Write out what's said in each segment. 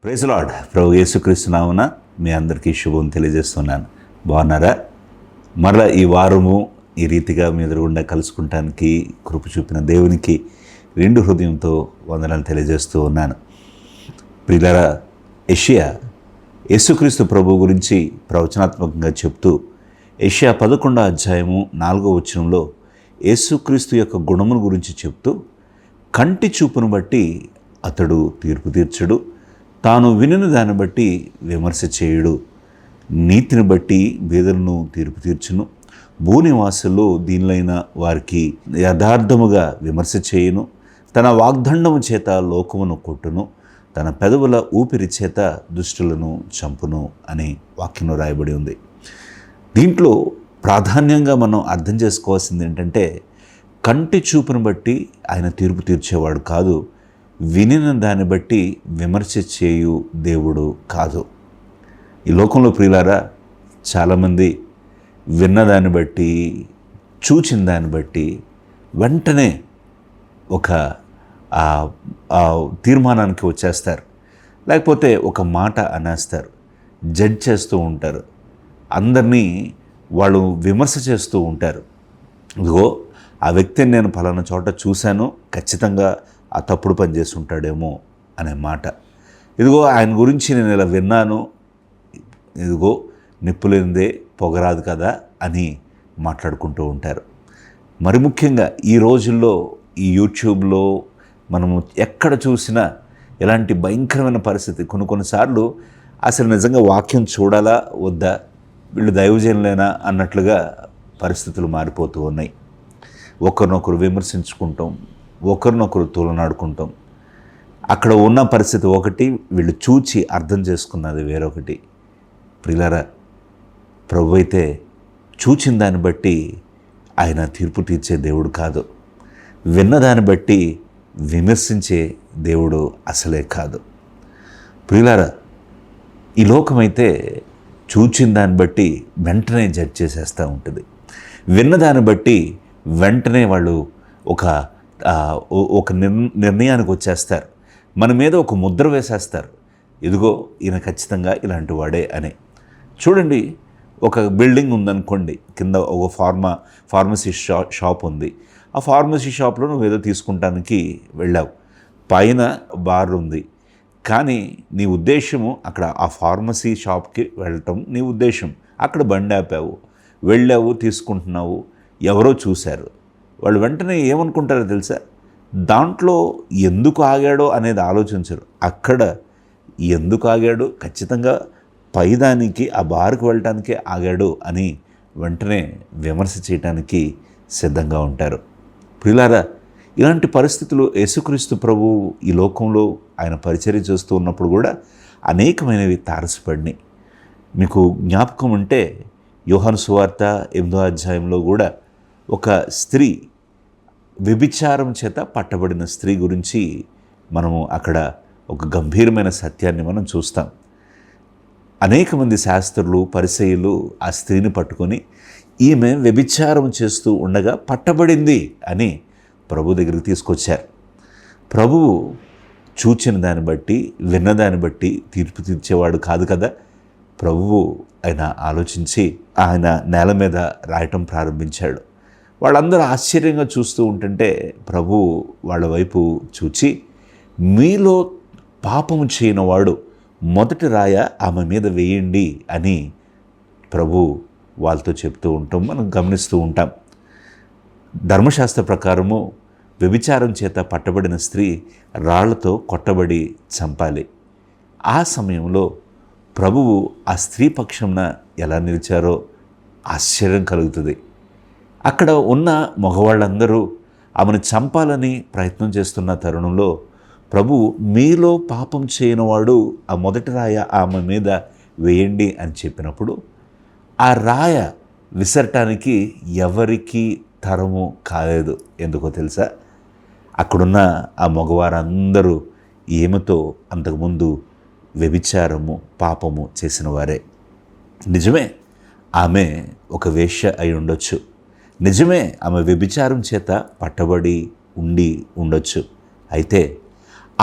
Praise lord. ప్రభు యేసుక్రీస్తు నామమున మీ అందరికీ శుభం తెలియజేస్తున్నాను. బాగున్నారా? మరలా ఈ వారము ఈ రీతిగా మీ ఎదురుగుండా కలుసుకుంటానికి కృప చూపిన దేవునికి రెండు హృదయంతో వందనాలు తెలియజేస్తూ ఉన్నాను. ప్రియులారా, యెషయా యేసుక్రీస్తు ప్రభు గురించి ప్రవచనాత్మకంగా చెప్తూ యెషయా 11వ అధ్యాయము 4వ వచనంలో యేసుక్రీస్తు యొక్క గుణముల గురించి చెప్తూ, కంటి చూపును బట్టి అతడు తీర్పు తీర్చడు, తాను వినిన దాన్ని బట్టి విమర్శ చేయుడు, నీతిని బట్టి బీదలను తీర్పు తీర్చును, భూనివాసుల్లో దీనులైన వారికి యథార్థముగా విమర్శ చేయును, తన వాగ్దండము చేత లోకమును కొట్టును, తన పెదవుల ఊపిరి చేత దుష్టులను చంపును అని వాక్యంలో రాయబడి ఉంది. దీంట్లో ప్రాధాన్యంగా మనం అర్థం చేసుకోవాల్సింది ఏంటంటే, కంటి చూపును బట్టి ఆయన తీర్పు తీర్చేవాడు కాదు, వినిన దాన్ని బట్టి విమర్శ చేయు దేవుడు కాదు. ఈ లోకంలో ప్రియులారా, చాలామంది విన్నదాన్ని బట్టి, చూచిన దాన్ని బట్టి వెంటనే ఒక తీర్మానానికి వచ్చేస్తారు, లేకపోతే ఒక మాట అనేస్తారు, జడ్జ్ చేస్తూ ఉంటారు, అందరినీ వాళ్ళు విమర్శ చేస్తూ ఉంటారు. ఇదిగో ఆ వ్యక్తిని నేను ఫలానా చోట చూశాను, ఖచ్చితంగా ఆ తప్పుడు పని చేసి ఉంటాడేమో అనే మాట. ఇదిగో ఆయన గురించి నేను ఇలా విన్నాను, ఇదిగో నిప్పులేనిదే పొగరాదు కదా అని మాట్లాడుకుంటూ ఉంటారు. మరి ముఖ్యంగా ఈ రోజుల్లో ఈ యూట్యూబ్లో మనము ఎక్కడ చూసినా ఇలాంటి భయంకరమైన పరిస్థితి. కొన్నిసార్లు అసలు నిజంగా వాక్యం చూడాలా వద్దా, వీళ్ళు దైవజనులేనా అన్నట్లుగా పరిస్థితులు మారిపోతూ ఉన్నాయి. ఒకరినొకరు విమర్శించుకుంటాం, ఒకరినొకరు తోలనాడుకుంటాం. అక్కడ ఉన్న పరిస్థితి ఒకటి, వీళ్ళు చూచి అర్థం చేసుకున్నది వేరొకటి. ప్రియులారా, ప్రభు అయితే చూచిన దాన్ని బట్టి ఆయన తీర్పు తీర్చే దేవుడు కాదు, విన్నదాన్ని బట్టి విమర్శించే దేవుడు అసలే కాదు. ప్రియులారా, ఈ లోకమైతే చూచిన దాన్ని బట్టి వెంటనే జడ్జ్ చేసేస్తూ ఉంటుంది, విన్నదాన్ని బట్టి వెంటనే వాళ్ళు ఒక నిర్ణయానికి వచ్చేస్తారు, మన మీద ఒక ముద్ర వేసేస్తారు, ఇదిగో ఈయన ఖచ్చితంగా ఇలాంటి వాడే అని. చూడండి, ఒక బిల్డింగ్ ఉందనుకోండి, కింద ఒక ఫార్మసీ షాప్ ఉంది. ఆ ఫార్మసీ షాప్లో నువ్వు ఏదో తీసుకుంటానికి వెళ్ళావు, పైన బార్ ఉంది, కానీ నీ ఉద్దేశము అక్కడ ఆ ఫార్మసీ షాప్కి వెళ్ళటం నీ ఉద్దేశం. అక్కడ బండి ఆపావు, వెళ్ళావు, తీసుకుంటున్నావు, ఎవరో చూశారు. వాళ్ళు వెంటనే ఏమనుకుంటారో తెలుసా? దాంట్లో ఎందుకు ఆగాడో అనేది ఆలోచించరు. అక్కడ ఎందుకు ఆగాడు, ఖచ్చితంగా పైదానికి ఆ బార్కు వెళ్ళటానికే ఆగాడు అని వెంటనే విమర్శ చేయటానికి సిద్ధంగా ఉంటారు. ప్రియులారా, ఇలాంటి పరిస్థితులు యేసుక్రీస్తు ప్రభు ఈ లోకంలో ఆయన పరిచర్య చేస్తూ ఉన్నప్పుడు కూడా అనేకమైనవి తారసపడినాయి. మీకు జ్ఞాపకం ఉంటే యోహాను సువార్త 8వ అధ్యాయంలో కూడా ఒక స్త్రీ, వ్యభిచారం చేత పట్టబడిన స్త్రీ గురించి మనము అక్కడ ఒక గంభీరమైన సత్యాన్ని మనం చూస్తాం. అనేక మంది శాస్త్రులు, పరిసయ్యులు ఆ స్త్రీని పట్టుకొని ఈమె వ్యభిచారం చేస్తూ ఉండగా పట్టబడింది అని ప్రభు దగ్గరికి తీసుకొచ్చారు. ప్రభువు చూచిన దాన్ని బట్టి, విన్నదాన్ని బట్టి తీర్పు తీర్చేవాడు కాదు కదా. ప్రభువు ఆయన ఆలోచించి ఆయన నేల మీద రాయటం ప్రారంభించాడు. వాళ్ళందరూ ఆశ్చర్యంగా చూస్తూ ఉంటుంటే ప్రభువు వాళ్ళ వైపు చూచి, మీలో పాపము చేయనివాడు మొదటి రాయ ఆమె మీద వేయండి అని ప్రభు వాళ్ళతో చెప్తూ ఉంటాం, మనం గమనిస్తూ ఉంటాం. ధర్మశాస్త్ర ప్రకారము వ్యభిచారం చేత పట్టబడిన స్త్రీ రాళ్లతో కొట్టబడి చంపాలి. ఆ సమయంలో ప్రభువు ఆ స్త్రీ పక్షంన ఎలా నిలిచారో ఆశ్చర్యం కలుగుతుంది. అక్కడ ఉన్న మగవాళ్ళందరూ ఆమెను చంపాలని ప్రయత్నం చేస్తున్న తరుణంలో ప్రభువు, మీలో పాపం చేయనివాడు ఆ మొదటి రాయ ఆమె మీద వేయండి అని చెప్పినప్పుడు ఆ రాయ విసరటానికి ఎవరికి తరము కాలేదు. ఎందుకో తెలుసా? అక్కడున్న ఆ మగవారందరూ ఈమెతో అంతకుముందు వ్యభిచారము, పాపము చేసిన వారే. నిజమే, ఆమె ఒక వేశ్య అయి ఉండొచ్చు, నిజమే ఆమె వ్యభిచారం చేత పట్టబడి ఉండొచ్చు. అయితే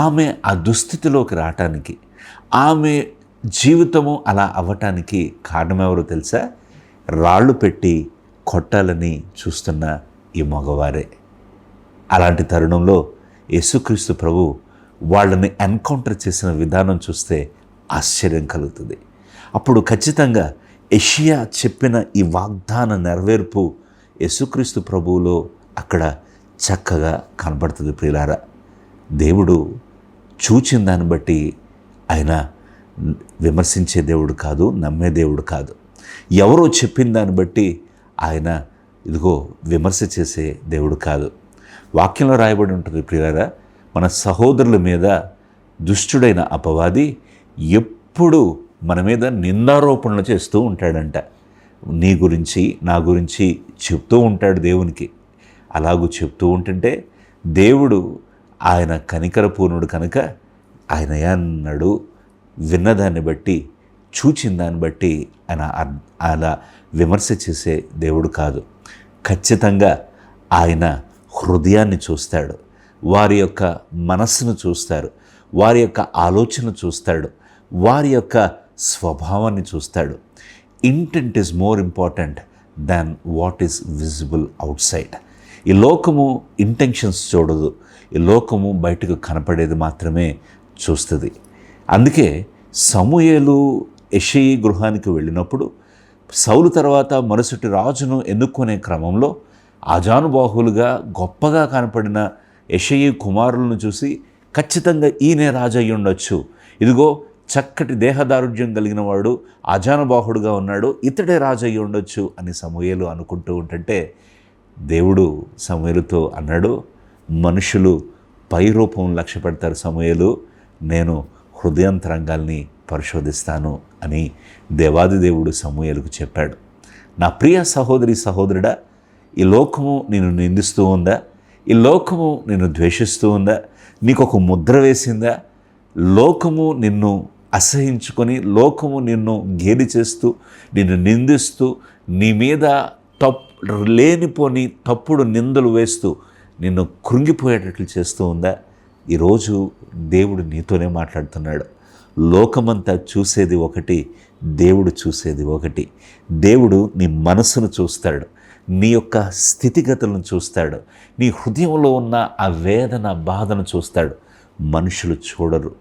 ఆమె ఆ దుస్థితిలోకి రావటానికి, ఆమె జీవితము అలా అవ్వటానికి కారణం ఎవరో తెలుసా? రాళ్ళు పెట్టి కొట్టాలని చూస్తున్న ఈ మగవారే. అలాంటి తరుణంలో యేసుక్రీస్తు ప్రభు వాళ్ళని ఎన్కౌంటర్ చేసిన విధానం చూస్తే ఆశ్చర్యం కలుగుతుంది. అప్పుడు ఖచ్చితంగా యెషయా చెప్పిన ఈ వాగ్దాన నెరవేర్పు యేసుక్రీస్తు ప్రభువులో అక్కడ చక్కగా కనబడుతుంది. ప్రియులారా, దేవుడు చూచిన దాన్ని బట్టి ఆయన విమర్శించే దేవుడు కాదు, నమ్మే దేవుడు కాదు. ఎవరో చెప్పిన దాన్ని బట్టి ఆయన ఇదిగో విమర్శ చేసే దేవుడు కాదు. వాక్యంలో రాయబడి ఉంటుంది ప్రియులారా, మన సహోదరుల మీద దుష్టుడైన అపవాది ఎప్పుడు మన మీద నిందారోపణలు చేస్తూ ఉంటాడంట. నీ గురించి నా గురించి చెప్తూ ఉంటాడు దేవునికి. అలాగూ చెప్తూ ఉంటుంటే దేవుడు ఆయన కనికరపూర్ణుడు కనుక ఆయన అన్నాడు, విన్నదాన్ని బట్టి చూచిన దాన్ని బట్టి ఆయన అలా విమర్శ చేసే దేవుడు కాదు. ఖచ్చితంగా ఆయన హృదయాన్ని చూస్తాడు, వారి యొక్క మనస్సును చూస్తాడు, వారి యొక్క ఆలోచన చూస్తాడు, వారి యొక్క స్వభావాన్ని చూస్తాడు. Intent is more important than what is visible out side. ఈ లోకము ఇంటెన్షన్స్ చూడదు, ఈ లోకము బయటకు కనపడేది మాత్రమే చూస్తుంది. అందుకే సమూయేలు యెషయి గృహానికి వెళ్ళినప్పుడు సౌలు తర్వాత మరుసటి రాజును ఎన్నుకునే క్రమంలో ఆజానుబాహులుగా గొప్పగా కనపడిన యెషయి కుమారులను చూసి ఖచ్చితంగా ఈయనే రాజు అయి ఉండొచ్చు, ఇదిగో చక్కటి దేహదారుఢ్యం కలిగిన వాడు ఆజానుబాహుడుగా ఉన్నాడు, ఇతడే రాజు అయి ఉండొచ్చు అని సమూయేలు అనుకుంటూ ఉంటుంటే దేవుడు సమూయేలుతో అన్నాడు, మనుషులు పై రూపం లక్ష్య పెడతారు సమూయేలు, నేను హృదయాంతరంగాల్ని పరిశోధిస్తాను అని దేవాది దేవుడు సమూయేలుకు చెప్పాడు. నా ప్రియ సహోదరి సహోదరుడా, ఈ లోకము నిన్ను నిందిస్తూ ఉందా? ఈ లోకము నిన్ను ద్వేషిస్తూ ఉందా? నీకు ఒక ముద్ర వేసిందా? లోకము నిన్ను అసహించుకొని, లోకము నిన్ను గేలి చేస్తూ, నిన్ను నిందిస్తూ, నీ మీద లేనిపోని తప్పుడు నిందలు వేస్తూ నిన్ను కృంగిపోయేటట్లు చేస్తూ ఉందా? ఈరోజు దేవుడు నీతోనే మాట్లాడుతున్నాడు. లోకమంతా చూసేది ఒకటి, దేవుడు చూసేది ఒకటి. దేవుడు నీ మనసును చూస్తాడు, నీ యొక్క స్థితిగతులను చూస్తాడు, నీ హృదయంలో ఉన్న ఆ వేదన బాధను చూస్తాడు. మనుషులు చూడరు.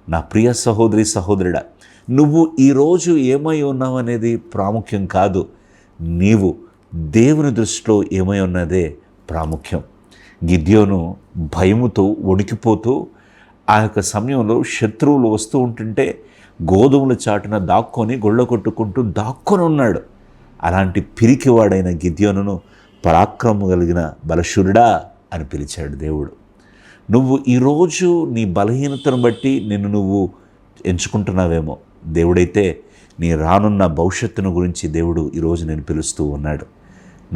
నా ప్రియ సహోదరి సహోదరుడా, నువ్వు ఈరోజు ఏమై ఉన్నావు అనేది ప్రాముఖ్యం కాదు, నీవు దేవుని దృష్టిలో ఏమై ఉన్నదే ప్రాముఖ్యం. గిద్యోను భయముతో వణికిపోతూ ఆ యొక్క సమయంలో శత్రువులు వస్తూ ఉంటుంటే గోధుమల చాటున దాక్కొని గొళ్ళ కొట్టుకుంటూ దాక్కొని ఉన్నాడు. అలాంటి పిరికివాడైన గిద్యోనును పరాక్రమం కలిగిన బలశూరుడా అని పిలిచాడు దేవుడు. నువ్వు ఈరోజు నీ బలహీనతను బట్టి నిన్ను నువ్వు ఎంచుకుంటున్నావేమో, దేవుడైతే నీ రానున్న భవిష్యత్తును గురించి దేవుడు ఈరోజు నేను పిలుస్తూ ఉన్నాడు.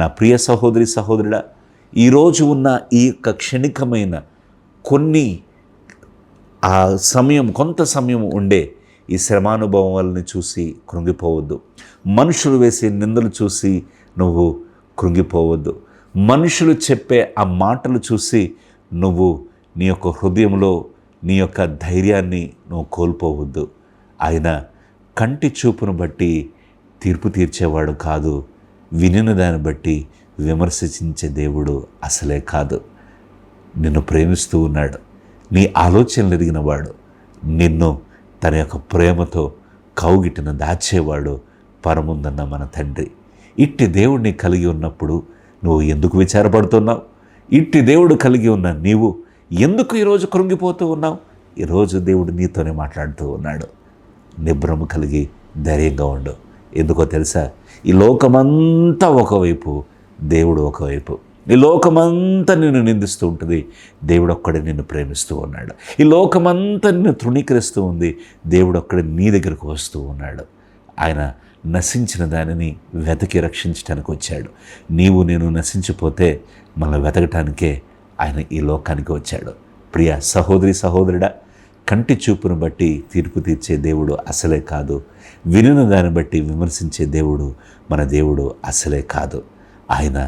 నా ప్రియ సహోదరి సహోదరుడా, ఈరోజు ఉన్న ఈ యొక్క క్షణికమైన కొంత సమయం ఉండే ఈ శ్రమానుభవాలని చూసి కృంగిపోవద్దు. మనుషులు వేసే నిందలు చూసి నువ్వు కృంగిపోవద్దు. మనుషులు చెప్పే ఆ మాటలు చూసి నువ్వు నీ యొక్క హృదయంలో నీ యొక్క ధైర్యాన్ని నువ్వు కోల్పోవద్దు. ఆయన కంటి చూపును బట్టి తీర్పు తీర్చేవాడు కాదు, వినిన దాన్ని బట్టి విమర్శించే దేవుడు అసలే కాదు. నిన్ను ప్రేమిస్తూ ఉన్నాడు, నీ ఆలోచనలు ఎరిగినవాడు, నిన్ను తన యొక్క ప్రేమతో కౌగిటిన దాచేవాడు పరముందన్న మన తండ్రి. ఇట్టి దేవుడిని కలిగి ఉన్నప్పుడు నువ్వు ఎందుకు విచారపడుతున్నావు? ఇట్టి దేవుడు కలిగి ఉన్న నీవు ఎందుకు ఈరోజు కృంగిపోతూ ఉన్నావు? ఈరోజు దేవుడు నీతోనే మాట్లాడుతూ ఉన్నాడు. నిబ్రము కలిగి ధైర్యంగా ఉండు. ఎందుకో తెలుసా? ఈ లోకమంతా ఒకవైపు, దేవుడు ఒకవైపు. ఈ లోకమంతా నిన్ను నిందిస్తూ ఉంటుంది, దేవుడు ఒక్కడే నిన్ను ప్రేమిస్తూ ఉన్నాడు. ఈ లోకమంతా నిన్ను తృణీకరిస్తూ ఉంది, దేవుడు ఒక్కడే నీ దగ్గరకు వస్తూ ఉన్నాడు. ఆయన నశించిన దానిని వెతకి రక్షించడానికి వచ్చాడు. నీవు నేను నశించిపోతే మనల్ని వెతకటానికే ఆయన ఈ లోకానికి వచ్చాడు. ప్రియ సహోదరి సహోదరుడా, కంటి చూపును బట్టి తీర్పు తీర్చే దేవుడు అసలే కాదు, వినిన దాన్ని బట్టి విమర్శించే దేవుడు మన దేవుడు అసలే కాదు. ఆయన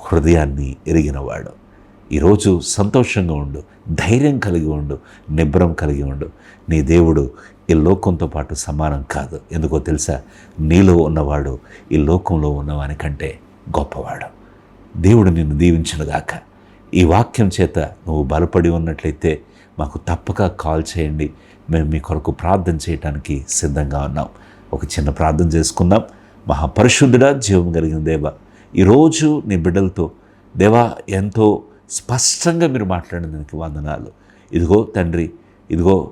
హృదయాన్ని ఎరిగినవాడు. ఈరోజు సంతోషంగా ఉండు, ధైర్యం కలిగి ఉండు, నిబ్రం కలిగి ఉండు. నీ దేవుడు ఈ లోకంతో పాటు సమానం కాదు. ఎందుకో తెలుసా? నీలో ఉన్నవాడు ఈ లోకంలో ఉన్నవాని కంటే గొప్పవాడు. దేవుడు నిన్ను దీవించునుగాక. ఈ వాక్యం చేత నువ్వు బలపడి ఉన్నట్లయితే మాకు తప్పక కాల్ చేయండి. మేము మీ కొరకు ప్రార్థన చేయడానికి సిద్ధంగా ఉన్నాం. ఒక చిన్న ప్రార్థన చేసుకుందాం. మహాపరిశుద్ధుడా, జీవం కలిగిన దేవా, ఈరోజు నీ బిడ్డలతో దేవా ఎంతో స్పష్టంగా మీరు మాట్లాడినందుకు వందనాలు. ఇదిగో తండ్రి, ఇదిగో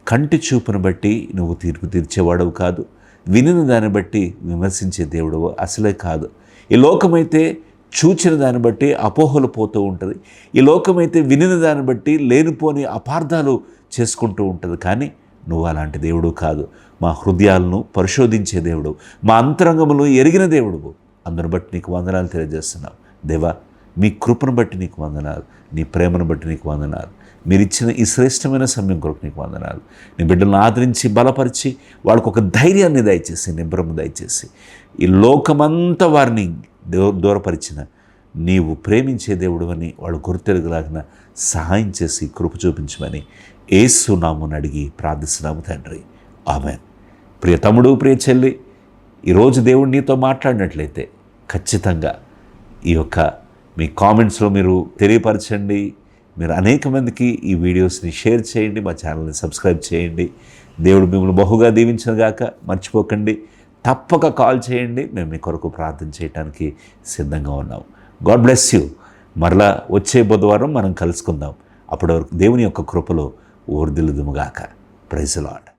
కంటి చూపును బట్టి నువ్వు తీర్పు తీర్చేవాడవు కాదు, వినిన దాన్ని బట్టి విమర్శించే దేవుడవు అసలే కాదు. ఈ లోకమైతే చూచిన దాన్ని బట్టి అపోహలు పోతూ ఉంటుంది. ఈ లోకమైతే వినిన దాన్ని బట్టి లేనిపోని అపార్థాలు చేసుకుంటూ ఉంటుంది. కానీ నువ్వు అలాంటి దేవుడు కాదు. మా హృదయాలను పరిశోధించే దేవుడు, మా అంతరంగములు ఎరిగిన దేవుడు. అందును బట్టి నీకు వందనాలు తెలియజేస్తున్నావు. దేవా, మీ కృపను బట్టి నీకు వందనాలు, నీ ప్రేమను బట్టి నీకు వందనాలు. మీరు ఇచ్చిన ఈ శ్రేష్టమైన సమయం కొరకు నీకు వందనాలు. నీ బిడ్డలను ఆదరించి బలపరిచి వాళ్ళకు ఒక ధైర్యాన్ని దయచేసి, నిబ్రము దయచేసి, ఈ లోకమంతా వారిని దూరపరిచిన నీవు ప్రేమించే దేవుడు అని వాళ్ళు గుర్తెరగలాగిన సహాయం చేసి కృప చూపించమని యేసు నామమున అడిగి ప్రార్థిస్తున్నాము తండ్రి. ఆమేన్. ప్రియ తమ్ముడు, ప్రియ చెల్లి, ఈరోజు దేవుడు నీతో మాట్లాడినట్లయితే ఖచ్చితంగా ఈ యొక్క మీ కామెంట్స్లో మీరు తెలియపరచండి. మీరు అనేక మందికి ఈ వీడియోస్ని షేర్ చేయండి. మా ఛానల్ని సబ్స్క్రైబ్ చేయండి. దేవుడు మిమ్మల్ని బహుగా దీవించనుగాక. మర్చిపోకండి, తప్పక కాల్ చేయండి. మేము మీ కొరకు ప్రార్థన చేయడానికి సిద్ధంగా ఉన్నాం. God bless you. మరలా వచ్చే బుధవారం మనం కలుసుకుందాం. అప్పటి వరకు దేవుని యొక్క కృపలో ఊర్దిల్లుదుముగాక. Praise the lord.